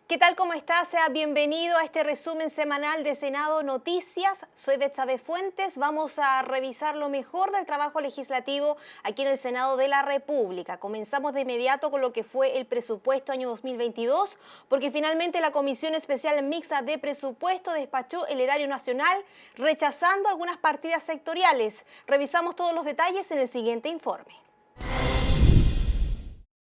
¿Qué tal? ¿Cómo está? Sea bienvenido a este resumen semanal de Senado Noticias. Soy Betsabe Fuentes. Vamos a revisar lo mejor del trabajo legislativo aquí en el Senado de la República. Comenzamos de inmediato con lo que fue el presupuesto año 2022, porque finalmente la Comisión Especial Mixta de Presupuesto despachó el erario nacional, rechazando algunas partidas sectoriales. Revisamos todos los detalles en el siguiente informe.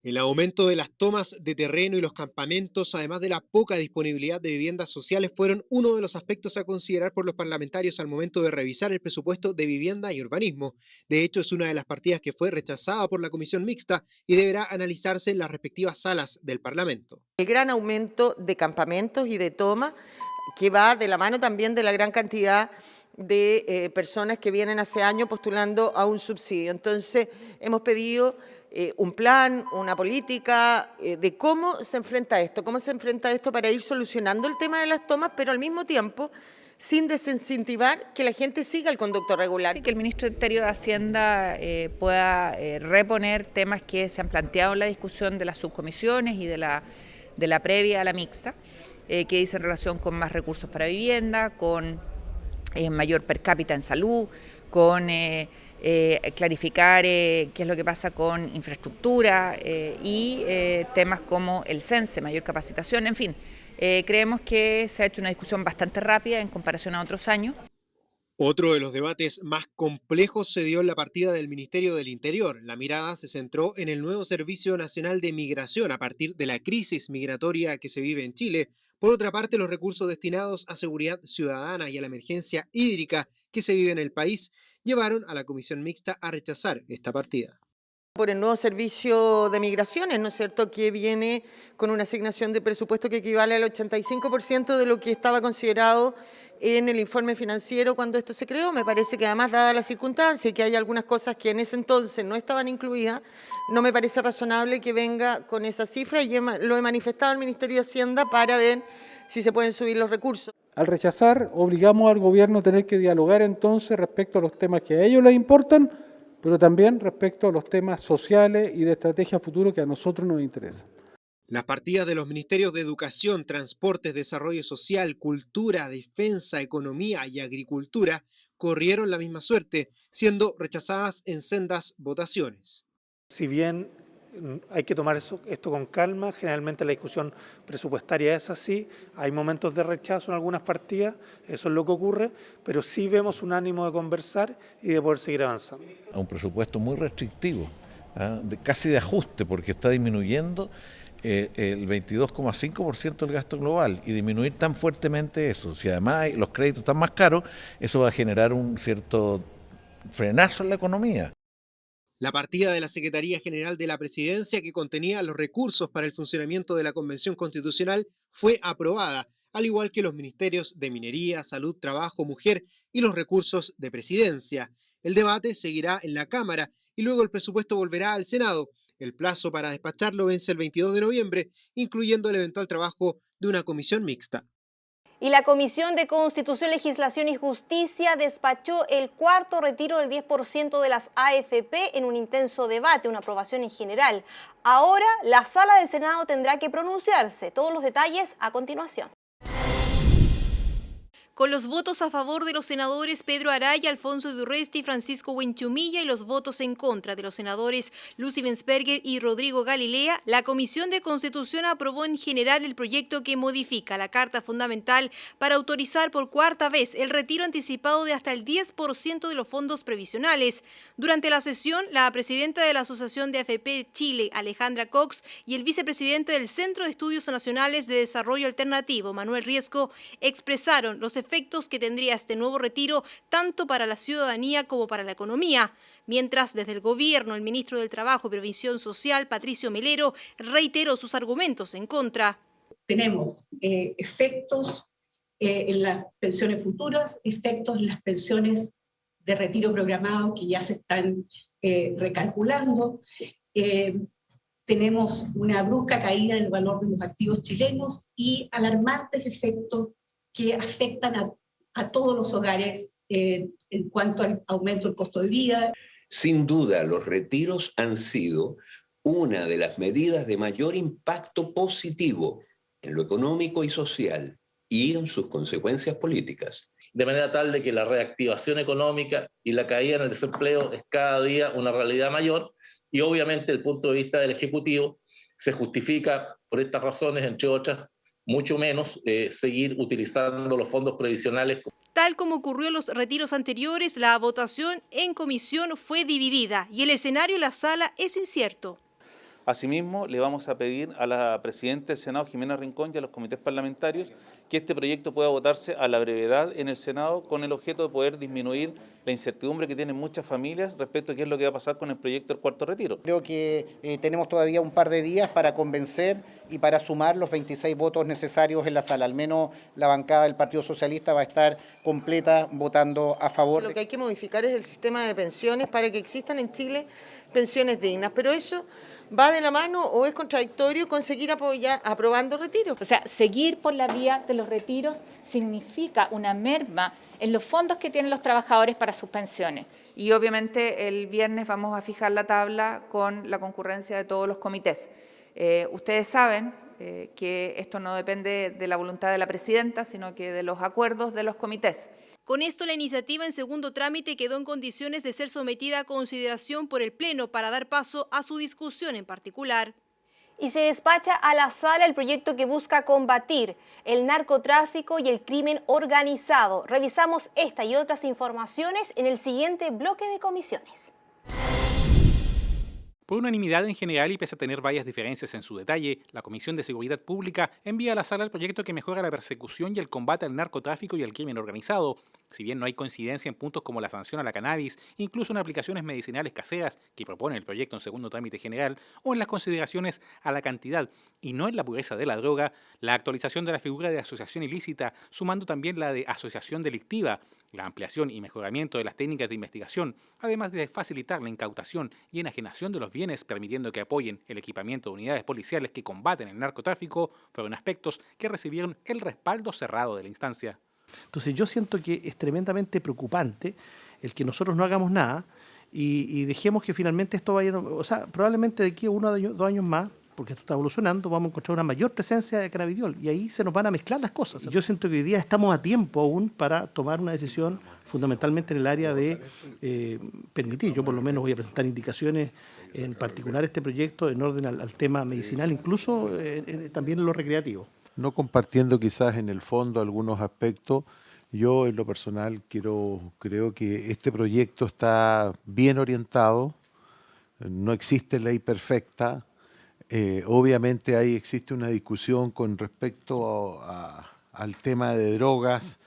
El aumento de las tomas de terreno y los campamentos, además de la poca disponibilidad de viviendas sociales, fueron uno de los aspectos a considerar por los parlamentarios al momento de revisar el presupuesto de vivienda y urbanismo. De hecho, es una de las partidas que fue rechazada por la Comisión Mixta y deberá analizarse en las respectivas salas del Parlamento. El gran aumento de campamentos y de toma, que va de la mano también de la gran cantidad de personas que vienen hace años postulando a un subsidio. Entonces, hemos pedido un plan, una política de cómo se enfrenta esto para ir solucionando el tema de las tomas, pero al mismo tiempo sin desincentivar que la gente siga el conducto regular. Sí, que el ministro del Interior de Hacienda pueda reponer temas que se han planteado en la discusión de las subcomisiones y de la previa a la mixta, que dice en relación con más recursos para vivienda, con mayor per cápita en salud, con clarificar qué es lo que pasa con infraestructura y temas como el CENSE, mayor capacitación, en fin. Creemos que se ha hecho una discusión bastante rápida en comparación a otros años. Otro de los debates más complejos se dio en la partida del Ministerio del Interior. La mirada se centró en el nuevo Servicio Nacional de Migración a partir de la crisis migratoria que se vive en Chile. Por otra parte, los recursos destinados a seguridad ciudadana y a la emergencia hídrica que se vive en el país llevaron a la Comisión Mixta a rechazar esta partida. Por el nuevo servicio de migraciones, ¿no es cierto?, que viene con una asignación de presupuesto que equivale al 85% de lo que estaba considerado en el informe financiero cuando esto se creó. Me parece que además, dada la circunstancia y que hay algunas cosas que en ese entonces no estaban incluidas, no me parece razonable que venga con esa cifra y lo he manifestado al Ministerio de Hacienda para ver si se pueden subir los recursos. Al rechazar, obligamos al gobierno a tener que dialogar entonces respecto a los temas que a ellos les importan, pero también respecto a los temas sociales y de estrategia futuro que a nosotros nos interesan. Las partidas de los ministerios de Educación, Transportes, Desarrollo Social, Cultura, Defensa, Economía y Agricultura corrieron la misma suerte, siendo rechazadas en sendas votaciones. Si bien hay que tomar esto con calma, generalmente la discusión presupuestaria es así, hay momentos de rechazo en algunas partidas, eso es lo que ocurre, pero sí vemos un ánimo de conversar y de poder seguir avanzando. Un presupuesto muy restrictivo, casi de ajuste, porque está disminuyendo el 22,5% del gasto global, y disminuir tan fuertemente eso, si además los créditos están más caros, eso va a generar un cierto frenazo en la economía. La partida de la Secretaría General de la Presidencia, que contenía los recursos para el funcionamiento de la Convención Constitucional, fue aprobada, al igual que los ministerios de Minería, Salud, Trabajo, Mujer y los recursos de Presidencia. El debate seguirá en la Cámara y luego el presupuesto volverá al Senado. El plazo para despacharlo vence el 22 de noviembre, incluyendo el eventual trabajo de una comisión mixta. Y la Comisión de Constitución, Legislación y Justicia despachó el cuarto retiro del 10% de las AFP en un intenso debate, una aprobación en general. Ahora, la Sala del Senado tendrá que pronunciarse. Todos los detalles a continuación. Con los votos a favor de los senadores Pedro Araya, Alfonso Durresti, Francisco Buenchumilla y los votos en contra de los senadores Lucy Bensberger y Rodrigo Galilea, la Comisión de Constitución aprobó en general el proyecto que modifica la Carta Fundamental para autorizar por cuarta vez el retiro anticipado de hasta el 10% de los fondos previsionales. Durante la sesión, la presidenta de la Asociación de AFP Chile, Alejandra Cox, y el vicepresidente del Centro de Estudios Nacionales de Desarrollo Alternativo, Manuel Riesco, expresaron los efectos que tendría este nuevo retiro tanto para la ciudadanía como para la economía. Mientras desde el gobierno el ministro del Trabajo y Previsión Social, Patricio Melero, reiteró sus argumentos en contra. Tenemos efectos en las pensiones futuras, efectos en las pensiones de retiro programado que ya se están recalculando. Tenemos una brusca caída en el valor de los activos chilenos y alarmantes efectos que afectan a todos los hogares en cuanto al aumento del costo de vida. Sin duda, los retiros han sido una de las medidas de mayor impacto positivo en lo económico y social y en sus consecuencias políticas. De manera tal de que la reactivación económica y la caída en el desempleo es cada día una realidad mayor y obviamente desde el punto de vista del Ejecutivo se justifica por estas razones, entre otras, mucho menos seguir utilizando los fondos previsionales. Tal como ocurrió en los retiros anteriores, la votación en comisión fue dividida y el escenario en la sala es incierto. Asimismo, le vamos a pedir a la Presidenta del Senado, Jimena Rincón, y a los comités parlamentarios que este proyecto pueda votarse a la brevedad en el Senado con el objeto de poder disminuir la incertidumbre que tienen muchas familias respecto a qué es lo que va a pasar con el proyecto del cuarto retiro. Creo que tenemos todavía un par de días para convencer y para sumar los 26 votos necesarios en la sala. Al menos la bancada del Partido Socialista va a estar completa votando a favor. Lo que hay que modificar es el sistema de pensiones para que existan en Chile pensiones dignas, pero eso ¿va de la mano o es contradictorio con seguir aprobando retiros? O sea, seguir por la vía de los retiros significa una merma en los fondos que tienen los trabajadores para sus pensiones. Y obviamente el viernes vamos a fijar la tabla con la concurrencia de todos los comités. Ustedes saben que esto no depende de la voluntad de la presidenta, sino que de los acuerdos de los comités. Con esto, la iniciativa en segundo trámite quedó en condiciones de ser sometida a consideración por el Pleno para dar paso a su discusión en particular. Y se despacha a la sala el proyecto que busca combatir el narcotráfico y el crimen organizado. Revisamos esta y otras informaciones en el siguiente bloque de comisiones. Por unanimidad en general y pese a tener varias diferencias en su detalle, la Comisión de Seguridad Pública envía a la sala el proyecto que mejora la persecución y el combate al narcotráfico y al crimen organizado. Si bien no hay coincidencia en puntos como la sanción a la cannabis, incluso en aplicaciones medicinales caseras que propone el proyecto en segundo trámite general, o en las consideraciones a la cantidad y no en la pureza de la droga, la actualización de la figura de asociación ilícita, sumando también la de asociación delictiva, la ampliación y mejoramiento de las técnicas de investigación, además de facilitar la incautación y enajenación de los bienes, permitiendo que apoyen el equipamiento de unidades policiales que combaten el narcotráfico, fueron aspectos que recibieron el respaldo cerrado de la instancia. Entonces yo siento que es tremendamente preocupante el que nosotros no hagamos nada y dejemos que finalmente esto vaya, o sea, probablemente de aquí a 1 o 2 años más, porque esto está evolucionando, vamos a encontrar una mayor presencia de cannabidiol y ahí se nos van a mezclar las cosas. Yo siento que hoy día estamos a tiempo aún para tomar una decisión fundamentalmente en el área de permitir. Yo por lo menos voy a presentar indicaciones en particular este proyecto en orden al tema medicinal, incluso también en lo recreativo. No compartiendo quizás en el fondo algunos aspectos, yo en lo personal creo que este proyecto está bien orientado, no existe ley perfecta, obviamente ahí existe una discusión con respecto al tema de drogas,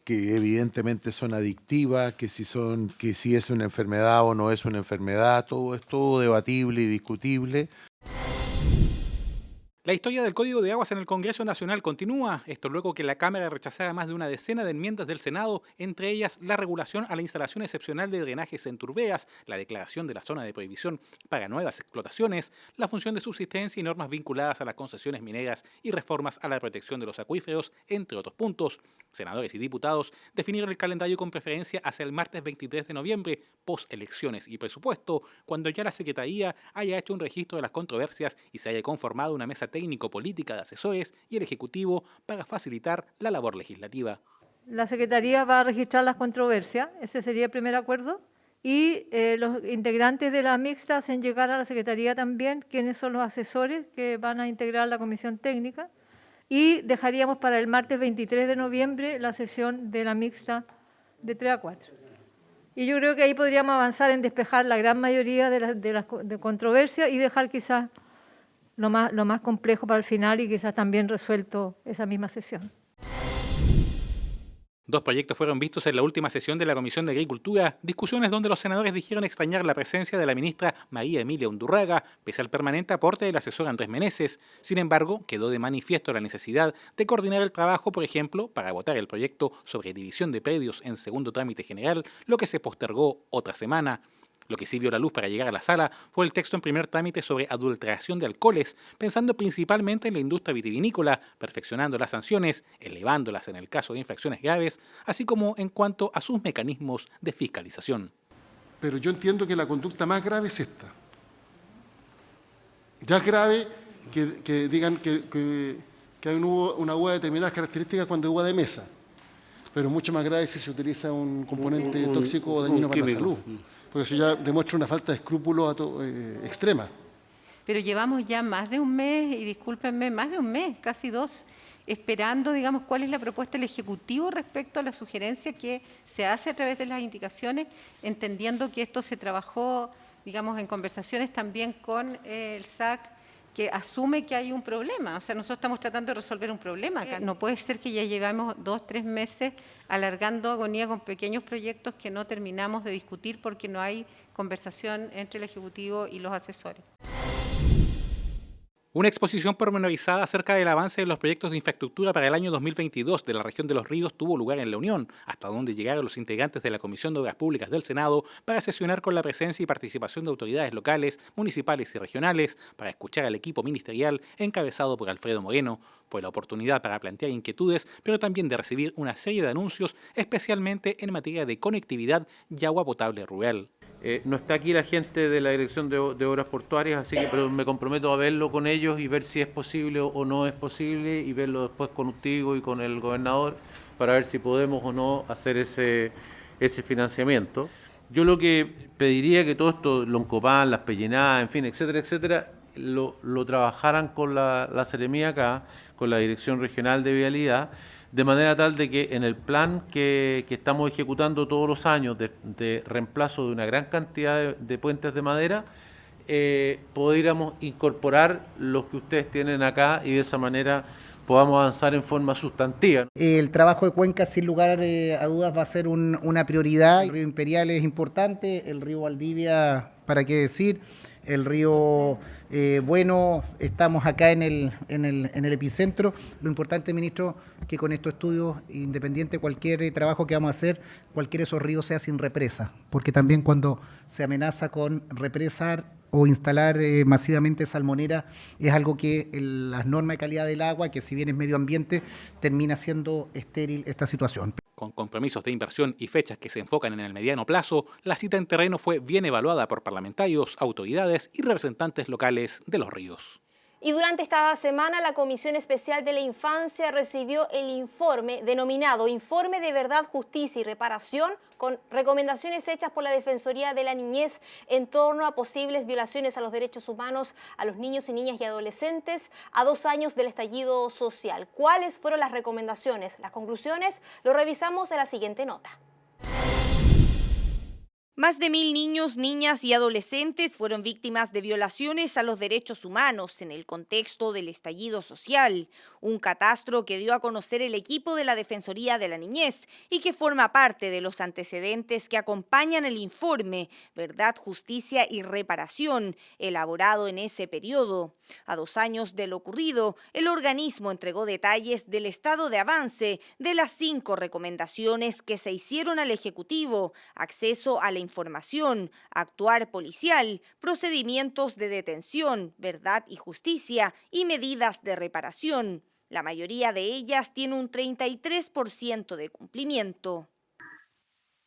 que evidentemente son adictivas, que si es una enfermedad o no es una enfermedad, todo es todo debatible y discutible. La historia del Código de Aguas en el Congreso Nacional continúa, esto luego que la Cámara rechazara más de una decena de enmiendas del Senado, entre ellas la regulación a la instalación excepcional de drenajes en turberas, la declaración de la zona de prohibición para nuevas explotaciones, la función de subsistencia y normas vinculadas a las concesiones mineras y reformas a la protección de los acuíferos, entre otros puntos. Senadores y diputados definieron el calendario con preferencia hacia el martes 23 de noviembre, post-elecciones y presupuesto, cuando ya la Secretaría haya hecho un registro de las controversias y se haya conformado una mesa técnico-política de asesores y el Ejecutivo para facilitar la labor legislativa. La Secretaría va a registrar las controversias, ese sería el primer acuerdo, y los integrantes de la mixta hacen llegar a la Secretaría también quiénes son los asesores que van a integrar la comisión técnica, y dejaríamos para el martes 23 de noviembre la sesión de la mixta de 3 a 4. Y yo creo que ahí podríamos avanzar en despejar la gran mayoría de las controversias y dejar quizás lo más complejo para el final y quizás también resuelto esa misma sesión. 2 proyectos fueron vistos en la última sesión de la Comisión de Agricultura, discusiones donde los senadores dijeron extrañar la presencia de la ministra María Emilia Undurraga, pese al permanente aporte del asesor Andrés Meneses. Sin embargo, quedó de manifiesto la necesidad de coordinar el trabajo, por ejemplo, para votar el proyecto sobre división de predios en segundo trámite general, lo que se postergó otra semana. Lo que sí vio la luz para llegar a la sala fue el texto en primer trámite sobre adulteración de alcoholes, pensando principalmente en la industria vitivinícola, perfeccionando las sanciones, elevándolas en el caso de infracciones graves, así como en cuanto a sus mecanismos de fiscalización. Pero yo entiendo que la conducta más grave es esta. Ya es grave que digan que hay una uva de determinadas características cuando es uva de mesa, pero mucho más grave si se utiliza un componente tóxico o dañino para la salud, porque eso ya demuestra una falta de escrúpulos extrema. Pero llevamos ya más de un mes, y discúlpenme, más de un mes, casi 2, esperando, digamos, cuál es la propuesta del Ejecutivo respecto a la sugerencia que se hace a través de las indicaciones, entendiendo que esto se trabajó, digamos, en conversaciones también con el SAC, que asume que hay un problema. O sea, nosotros estamos tratando de resolver un problema acá. No puede ser que ya llevamos 2, 3 meses alargando agonía con pequeños proyectos que no terminamos de discutir porque no hay conversación entre el Ejecutivo y los asesores. Una exposición pormenorizada acerca del avance de los proyectos de infraestructura para el año 2022 de la región de Los Ríos tuvo lugar en La Unión, hasta donde llegaron los integrantes de la Comisión de Obras Públicas del Senado para sesionar con la presencia y participación de autoridades locales, municipales y regionales para escuchar al equipo ministerial encabezado por Alfredo Moreno. Fue la oportunidad para plantear inquietudes, pero también de recibir una serie de anuncios, especialmente en materia de conectividad y agua potable rural. No está aquí la gente de la Dirección de Obras Portuarias, así que pero me comprometo a verlo con ellos y ver si es posible o no es posible y verlo después contigo y con el gobernador para ver si podemos o no hacer ese financiamiento. Yo lo que pediría que todo esto, Loncopan, Las Pellenadas, en fin, etcétera, etcétera, lo trabajaran con la Seremía acá, con la Dirección Regional de Vialidad, de manera tal de que en el plan que estamos ejecutando todos los años de reemplazo de una gran cantidad de puentes de madera, pudiéramos incorporar los que ustedes tienen acá y de esa manera podamos avanzar en forma sustantiva. El trabajo de cuenca, sin lugar a dudas, va a ser una prioridad. El río Imperial es importante, el río Valdivia, ¿para qué decir? El río Bueno, estamos acá en el epicentro. Lo importante, ministro, que con estos estudios, independiente de cualquier trabajo que vamos a hacer, cualquiera de esos ríos sea sin represa, porque también cuando se amenaza con represar o instalar masivamente salmonera, es algo que las normas de calidad del agua, que si bien es medio ambiente, termina siendo estéril esta situación. Con compromisos de inversión y fechas que se enfocan en el mediano plazo, la cita en terreno fue bien evaluada por parlamentarios, autoridades y representantes locales de Los Ríos. Y durante esta semana, la Comisión Especial de la Infancia recibió el informe denominado Informe de Verdad, Justicia y Reparación, con recomendaciones hechas por la Defensoría de la Niñez en torno a posibles violaciones a los derechos humanos a los niños y niñas y adolescentes a 2 años del estallido social. ¿Cuáles fueron las recomendaciones? Las conclusiones lo revisamos en la siguiente nota. Más de 1.000 niños, niñas y adolescentes fueron víctimas de violaciones a los derechos humanos en el contexto del estallido social, un catastro que dio a conocer el equipo de la Defensoría de la Niñez y que forma parte de los antecedentes que acompañan el informe Verdad, Justicia y Reparación, elaborado en ese periodo. A 2 años de lo ocurrido, el organismo entregó detalles del estado de avance de las 5 recomendaciones que se hicieron al Ejecutivo: acceso a la información, actuar policial, procedimientos de detención, verdad y justicia y medidas de reparación. La mayoría de ellas tiene un 33% de cumplimiento.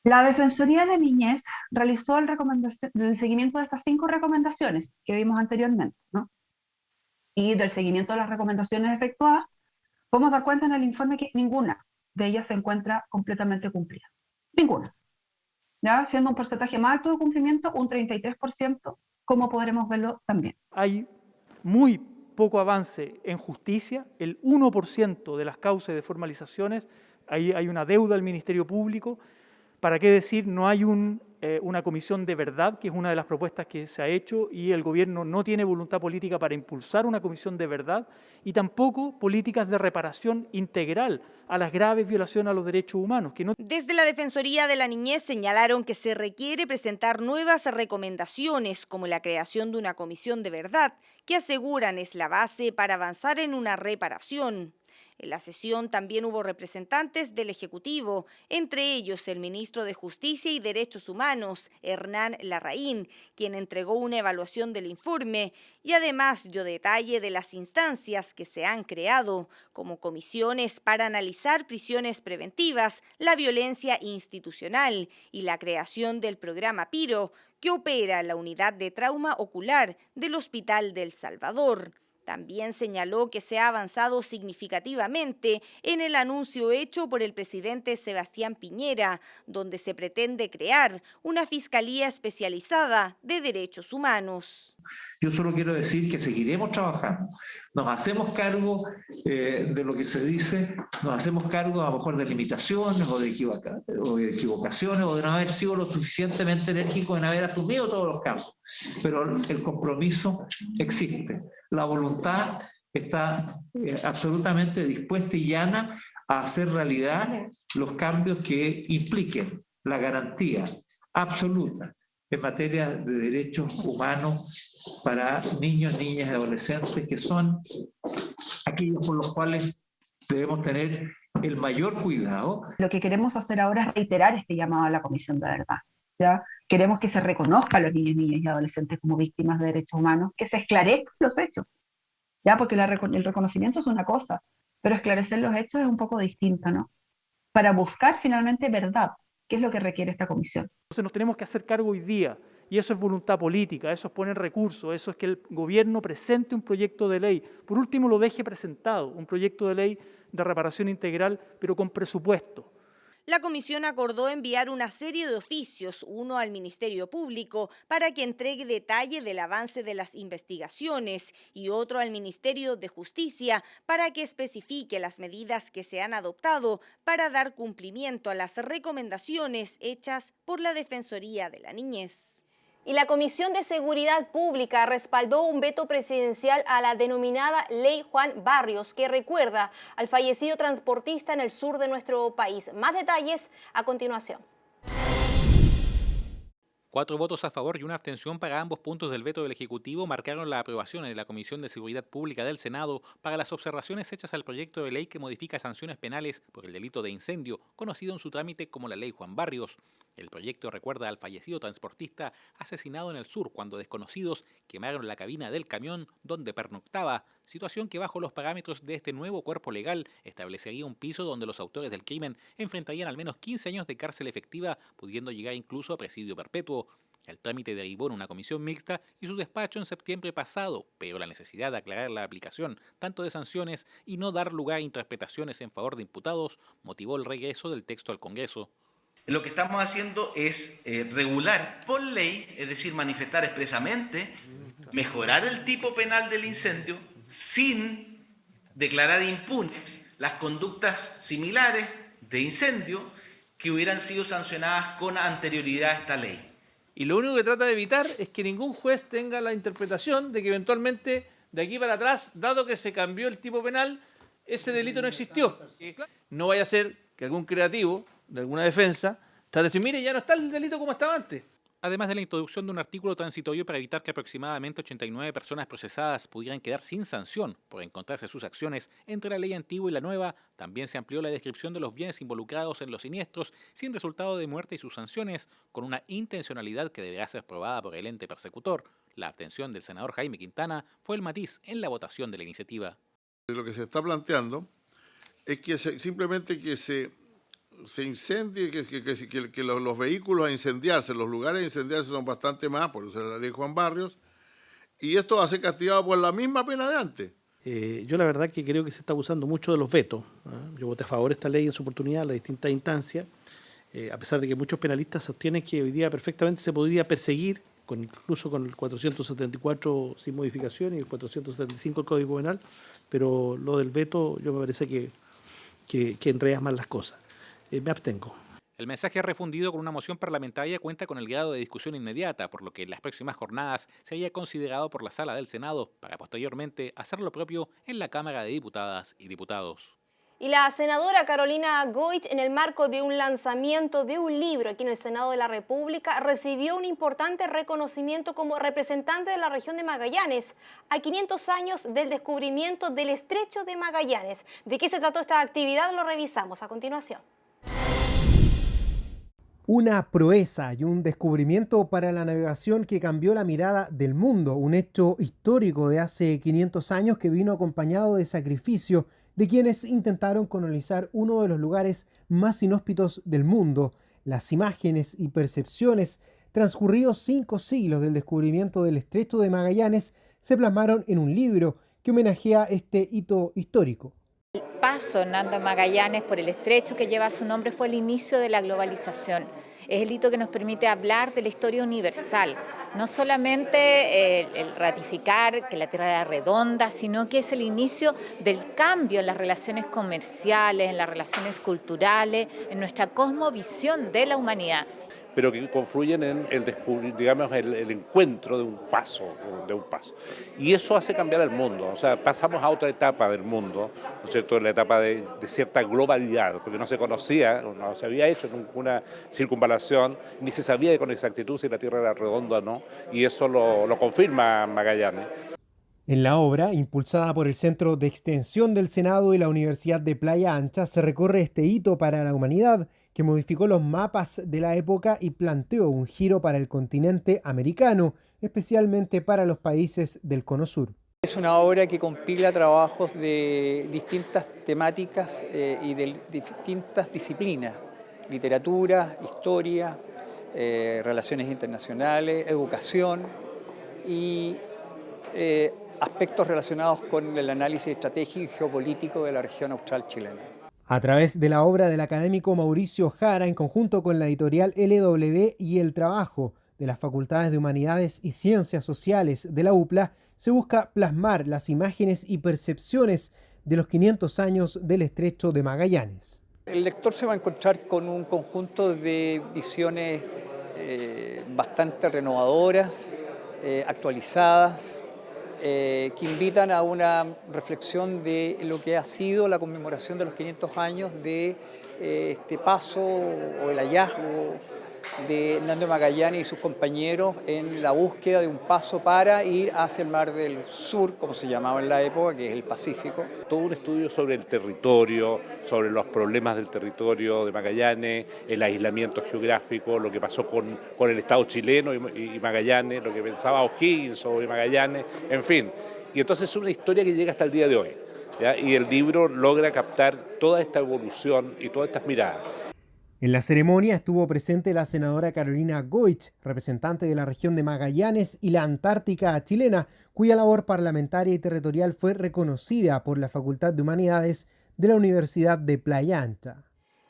La Defensoría de la Niñez realizó el seguimiento de estas 5 recomendaciones que vimos anteriormente, ¿no? Y del seguimiento de las recomendaciones efectuadas, podemos dar cuenta en el informe que ninguna de ellas se encuentra completamente cumplida. Ninguna. ¿Ya? Siendo un porcentaje más alto de cumplimiento, un 33%, como podremos verlo también. Hay muy poco avance en justicia, el 1% de las causas de formalizaciones, ahí hay una deuda al Ministerio Público. ¿Para qué decir? No hay una comisión de verdad, que es una de las propuestas que se ha hecho, y el gobierno no tiene voluntad política para impulsar una comisión de verdad, y tampoco políticas de reparación integral a las graves violaciones a los derechos humanos. Desde la Defensoría de la Niñez señalaron que se requiere presentar nuevas recomendaciones, como la creación de una comisión de verdad, que aseguran es la base para avanzar en una reparación. En la sesión también hubo representantes del Ejecutivo, entre ellos el ministro de Justicia y Derechos Humanos, Hernán Larraín, quien entregó una evaluación del informe y además dio detalle de las instancias que se han creado, como comisiones para analizar prisiones preventivas, la violencia institucional y la creación del programa PIRO, que opera la unidad de trauma ocular del Hospital del Salvador. También señaló que se ha avanzado significativamente en el anuncio hecho por el presidente Sebastián Piñera, donde se pretende crear una fiscalía especializada de derechos humanos. Yo solo quiero decir que seguiremos trabajando. Nos hacemos cargo de lo que se dice, nos hacemos cargo a lo mejor de limitaciones o de equivocaciones o de no haber sido lo suficientemente enérgico en haber asumido todos los campos. Pero el compromiso existe. La voluntad está absolutamente dispuesta y llana a hacer realidad los cambios que impliquen la garantía absoluta en materia de derechos humanos para niños, niñas y adolescentes, que son aquellos por los cuales debemos tener el mayor cuidado. Lo que queremos hacer ahora es reiterar este llamado a la Comisión de Verdad. ¿Ya? Queremos que se reconozca a los niños, niñas y adolescentes como víctimas de derechos humanos, que se esclarezcan los hechos, ¿ya? Porque el reconocimiento es una cosa, pero esclarecer los hechos es un poco distinto, ¿no? Para buscar finalmente verdad, que es lo que requiere esta comisión. Entonces nos tenemos que hacer cargo hoy día, y eso es voluntad política, eso es poner recursos, eso es que el gobierno presente un proyecto de ley, por último lo deje presentado, un proyecto de ley de reparación integral, pero con presupuesto. La comisión acordó enviar una serie de oficios, uno al Ministerio Público para que entregue detalle del avance de las investigaciones y otro al Ministerio de Justicia para que especifique las medidas que se han adoptado para dar cumplimiento a las recomendaciones hechas por la Defensoría de la Niñez. Y la Comisión de Seguridad Pública respaldó un veto presidencial a la denominada Ley Juan Barrios, que recuerda al fallecido transportista en el sur de nuestro país. Más detalles a continuación. 4 votos a favor y una abstención para ambos puntos del veto del Ejecutivo marcaron la aprobación en la Comisión de Seguridad Pública del Senado para las observaciones hechas al proyecto de ley que modifica sanciones penales por el delito de incendio, conocido en su trámite como la Ley Juan Barrios. El proyecto recuerda al fallecido transportista asesinado en el sur cuando desconocidos quemaron la cabina del camión donde pernoctaba, situación que bajo los parámetros de este nuevo cuerpo legal establecería un piso donde los autores del crimen enfrentarían al menos 15 años de cárcel efectiva, pudiendo llegar incluso a presidio perpetuo. El trámite derivó en una comisión mixta y su despacho en septiembre pasado, pero la necesidad de aclarar la aplicación tanto de sanciones y no dar lugar a interpretaciones en favor de imputados motivó el regreso del texto al Congreso. Lo que estamos haciendo es regular por ley, es decir, manifestar expresamente, mejorar el tipo penal del incendio sin declarar impunes las conductas similares de incendio que hubieran sido sancionadas con anterioridad a esta ley. Y lo único que trata de evitar es que ningún juez tenga la interpretación de que eventualmente de aquí para atrás, dado que se cambió el tipo penal, ese delito no existió. No vaya a ser que algún creativo de alguna defensa trate de decir, mire, ya no está el delito como estaba antes. Además de la introducción de un artículo transitorio para evitar que aproximadamente 89 personas procesadas pudieran quedar sin sanción por encontrarse sus acciones entre la ley antigua y la nueva, también se amplió la descripción de los bienes involucrados en los siniestros sin resultado de muerte y sus sanciones, con una intencionalidad que deberá ser probada por el ente persecutor. La abstención del senador Jaime Quintana fue el matiz en la votación de la iniciativa. Lo que se está planteando es que simplemente que se incendie, que los vehículos a incendiarse, los lugares a incendiarse son bastante más, por eso es la ley Juan Barrios, y esto va a ser castigado por la misma pena de antes. Yo la verdad que creo que se está abusando mucho de los vetos. Yo voté a favor de esta ley en su oportunidad, en las distintas instancias, a pesar de que muchos penalistas sostienen que hoy día perfectamente se podría perseguir, incluso con el 474 sin modificación y el 475 del Código Penal, pero lo del veto yo me parece que enredas más las cosas. Me abstengo. El mensaje refundido con una moción parlamentaria cuenta con el grado de discusión inmediata, por lo que en las próximas jornadas sería considerado por la Sala del Senado para posteriormente hacer lo propio en la Cámara de Diputadas y Diputados. Y la senadora Carolina Goich, en el marco de un lanzamiento de un libro aquí en el Senado de la República, recibió un importante reconocimiento como representante de la región de Magallanes, a 500 años del descubrimiento del Estrecho de Magallanes. ¿De qué se trató esta actividad? Lo revisamos a continuación. Una proeza y un descubrimiento para la navegación que cambió la mirada del mundo, un hecho histórico de hace 500 años que vino acompañado de sacrificio de quienes intentaron colonizar uno de los lugares más inhóspitos del mundo. Las imágenes y percepciones transcurridos 5 siglos del descubrimiento del Estrecho de Magallanes se plasmaron en un libro que homenajea este hito histórico. El paso Hernando Magallanes por el estrecho que lleva su nombre fue el inicio de la globalización. Es el hito que nos permite hablar de la historia universal, no solamente el ratificar que la Tierra era redonda, sino que es el inicio del cambio en las relaciones comerciales, en las relaciones culturales, en nuestra cosmovisión de la humanidad. Pero que confluyen en el encuentro de un paso. Y eso hace cambiar el mundo, o sea, pasamos a otra etapa del mundo, ¿no es cierto?, la etapa de cierta globalidad, porque no se conocía, no se había hecho ninguna circunvalación, ni se sabía con exactitud si la Tierra era redonda o no, y eso lo confirma Magallanes. En la obra, impulsada por el Centro de Extensión del Senado y la Universidad de Playa Ancha, se recorre este hito para la humanidad, que modificó los mapas de la época y planteó un giro para el continente americano, especialmente para los países del Cono Sur. Es una obra que compila trabajos de distintas temáticas y de distintas disciplinas: literatura, historia, relaciones internacionales, educación y aspectos relacionados con el análisis estratégico y geopolítico de la región austral chilena. A través de la obra del académico Mauricio Jara, en conjunto con la editorial LW y el trabajo de las Facultades de Humanidades y Ciencias Sociales de la UPLA, se busca plasmar las imágenes y percepciones de los 500 años del Estrecho de Magallanes. El lector se va a encontrar con un conjunto de visiones bastante renovadoras, actualizadas, que invitan a una reflexión de lo que ha sido la conmemoración de los 500 años de este paso o el hallazgo de Hernando Magallanes y sus compañeros en la búsqueda de un paso para ir hacia el Mar del Sur, como se llamaba en la época, que es el Pacífico. Todo un estudio sobre el territorio, sobre los problemas del territorio de Magallanes, el aislamiento geográfico, lo que pasó con el Estado chileno y Magallanes, lo que pensaba O'Higgins sobre Magallanes, en fin. Y entonces es una historia que llega hasta el día de hoy, ¿ya? Y el libro logra captar toda esta evolución y todas estas miradas. En la ceremonia estuvo presente la senadora Carolina Goich, representante de la región de Magallanes y la Antártica chilena, cuya labor parlamentaria y territorial fue reconocida por la Facultad de Humanidades de la Universidad de Playa Ancha.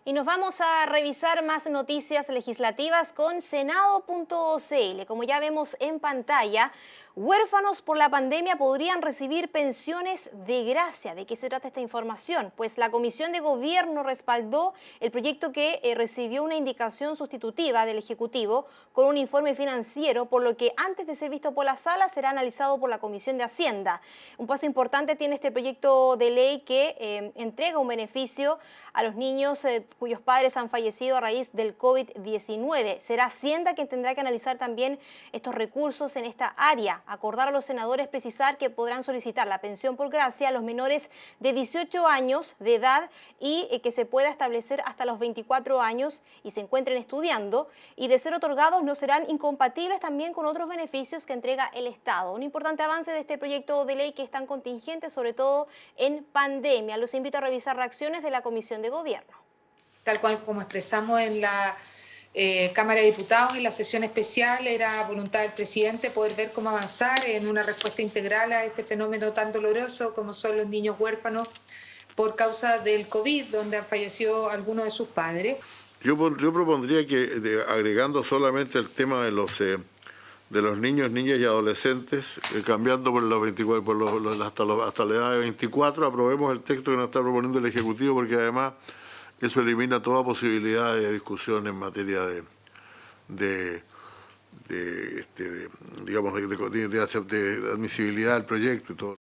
Y nos vamos a revisar más noticias legislativas con senado.cl. Como ya vemos en pantalla, huérfanos por la pandemia podrían recibir pensiones de gracia. ¿De qué se trata esta información? Pues la Comisión de Gobierno respaldó el proyecto que recibió una indicación sustitutiva del Ejecutivo con un informe financiero, por lo que antes de ser visto por la Sala será analizado por la Comisión de Hacienda. Un paso importante tiene este proyecto de ley que entrega un beneficio a los niños cuyos padres han fallecido a raíz del COVID-19. Será Hacienda quien tendrá que analizar también estos recursos en esta área. Acordar a los senadores precisar que podrán solicitar la pensión por gracia a los menores de 18 años de edad y que se pueda establecer hasta los 24 años y se encuentren estudiando, y de ser otorgados no serán incompatibles también con otros beneficios que entrega el Estado. Un importante avance de este proyecto de ley que es tan contingente, sobre todo en pandemia. Los invito a revisar reacciones de la Comisión de Gobierno. Tal cual como expresamos en la Cámara de Diputados, en la sesión especial, era voluntad del presidente poder ver cómo avanzar en una respuesta integral a este fenómeno tan doloroso como son los niños huérfanos por causa del COVID, donde han fallecido algunos de sus padres. Yo propondría que, agregando solamente el tema de los niños, niñas y adolescentes, cambiando por los 24, hasta la edad de 24, aprobemos el texto que nos está proponiendo el Ejecutivo, porque además eso elimina toda posibilidad de discusión en materia de admisibilidad del proyecto y todo.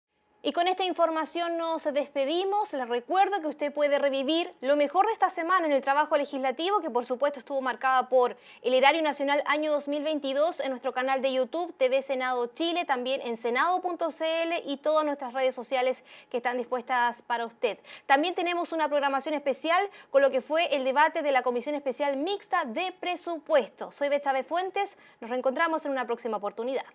Y con esta información nos despedimos. Les recuerdo que usted puede revivir lo mejor de esta semana en el trabajo legislativo, que por supuesto estuvo marcada por el Erario Nacional año 2022 en nuestro canal de YouTube, TV Senado Chile, también en senado.cl y todas nuestras redes sociales que están dispuestas para usted. También tenemos una programación especial con lo que fue el debate de la Comisión Especial Mixta de Presupuesto. Soy Betsabe Fuentes, nos reencontramos en una próxima oportunidad.